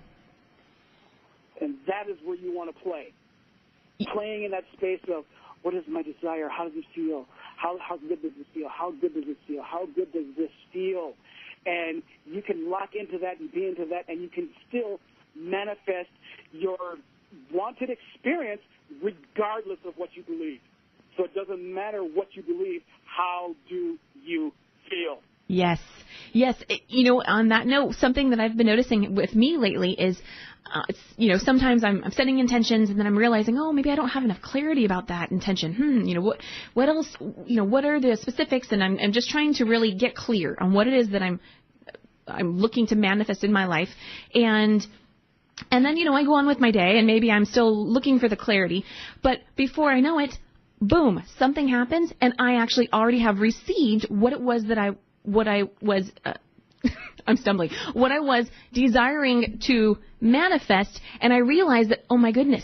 And that is where you want to play. Playing in that space of what is my desire? How does it feel? How good does it feel? How good does it feel? How good does this feel? And you can lock into that and be into that, and you can still manifest your wanted experience regardless of what you believe. So it doesn't matter what you believe. How do you feel? Yes. Yes. You know, on that note, something that I've been noticing with me lately is, you know, sometimes I'm setting intentions and then I'm realizing, oh, maybe I don't have enough clarity about that intention. You know, what else, you know, what are the specifics? And I'm just trying to really get clear on what it is that I'm looking to manifest in my life. And then, you know, I go on with my day and maybe I'm still looking for the clarity. But before I know it, boom, something happens and I actually already have received what it was that what I was desiring to manifest, and I realized that, oh my goodness,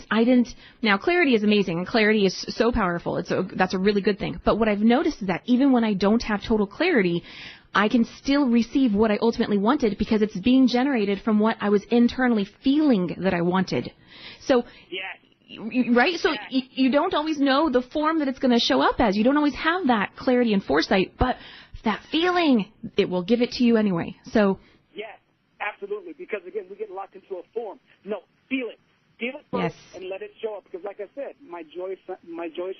now clarity is amazing, and clarity is so powerful, that's a really good thing, but what I've noticed is that even when I don't have total clarity, I can still receive what I ultimately wanted because it's being generated from what I was internally feeling that I wanted. So, right? So you don't always know the form that it's going to show up as. You don't always have that clarity and foresight, but that feeling, it will give it to you anyway. So yes, absolutely, because, again, we get locked into a form. No, feel it. Feel it first and let it show up. Because, like I said, my joy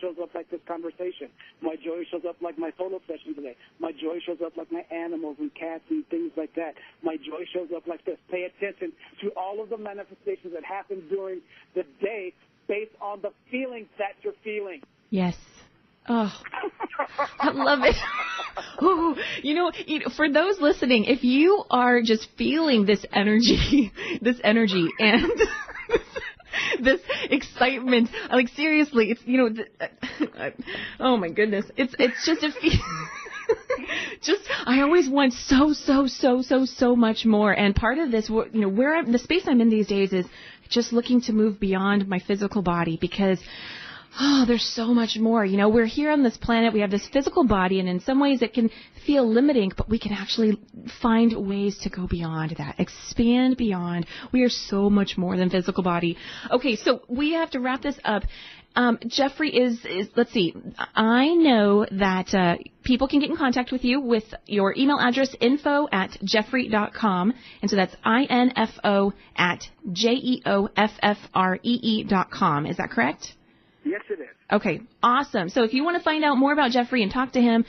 shows up like this conversation. My joy shows up like my photo session today. My joy shows up like my animals and cats and things like that. My joy shows up like this. Pay attention to all of the manifestations that happen during the day based on the feelings that you're feeling. Yes. Oh, I love it. Ooh, you know, for those listening, if you are just feeling this energy and this excitement, like seriously, it's, you know, oh my goodness, it's just a I always want so much more. And part of this, you know, the space I'm in these days is just looking to move beyond my physical body because, there's so much more. You know, we're here on this planet. We have this physical body, and in some ways it can feel limiting, but we can actually find ways to go beyond that, expand beyond. We are so much more than physical body. Okay, so we have to wrap this up. Jeoffrey is, let's see, I know that people can get in contact with you with your email address, info@jeoffrey.com. And so that's info@jeoffree.com. Is that correct? Yes, it is. Okay, awesome. So if you want to find out more about Jeoffrey and talk to him,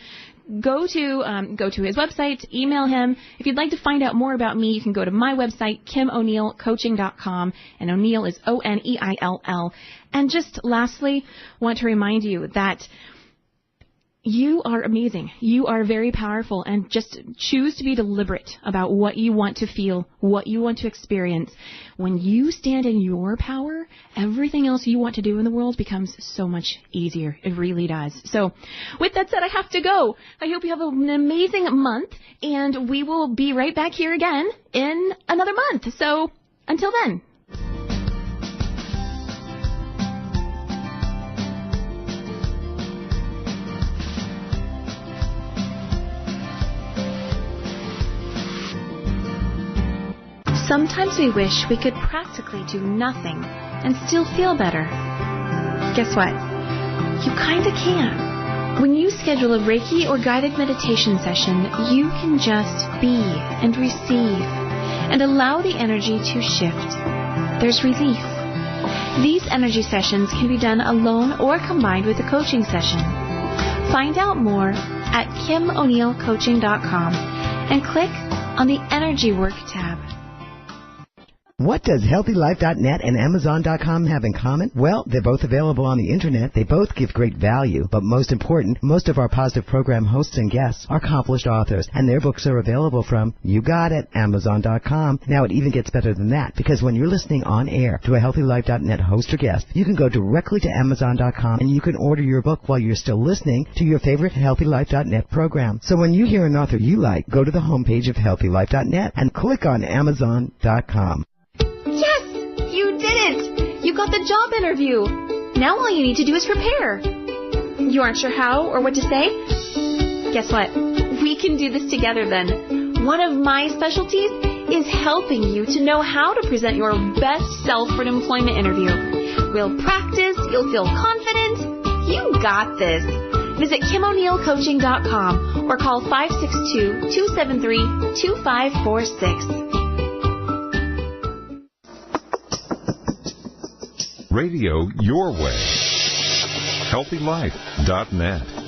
go to his website, email him. If you'd like to find out more about me, you can go to my website, KimO'NeillCoaching.com, and O'Neill is O'Neill. And just lastly, want to remind you that you are amazing. You are very powerful, and just choose to be deliberate about what you want to feel, what you want to experience. When you stand in your power, everything else you want to do in the world becomes so much easier. It really does. So with that said, I have to go. I hope you have an amazing month, and we will be right back here again in another month. So until then. Sometimes we wish we could practically do nothing and still feel better. Guess what? You kinda can. When you schedule a Reiki or guided meditation session, you can just be and receive and allow the energy to shift. There's relief. These energy sessions can be done alone or combined with a coaching session. Find out more at KimO'NeillCoaching.com and click on the Energy Work tab. What does HealthyLife.net and Amazon.com have in common? Well, they're both available on the Internet. They both give great value. But most important, most of our positive program hosts and guests are accomplished authors, and their books are available from, you got it, Amazon.com. Now, it even gets better than that, because when you're listening on air to a HealthyLife.net host or guest, you can go directly to Amazon.com, and you can order your book while you're still listening to your favorite HealthyLife.net program. So when you hear an author you like, go to the homepage of HealthyLife.net and click on Amazon.com. Yes! You did it! You got the job interview! Now all you need to do is prepare. You aren't sure how or what to say? Guess what? We can do this together then. One of my specialties is helping you to know how to present your best self for an employment interview. We'll practice, you'll feel confident. You got this. Visit KimO'NeillCoaching.com or call 562-273-2546. Radio your way. HealthyLife.net.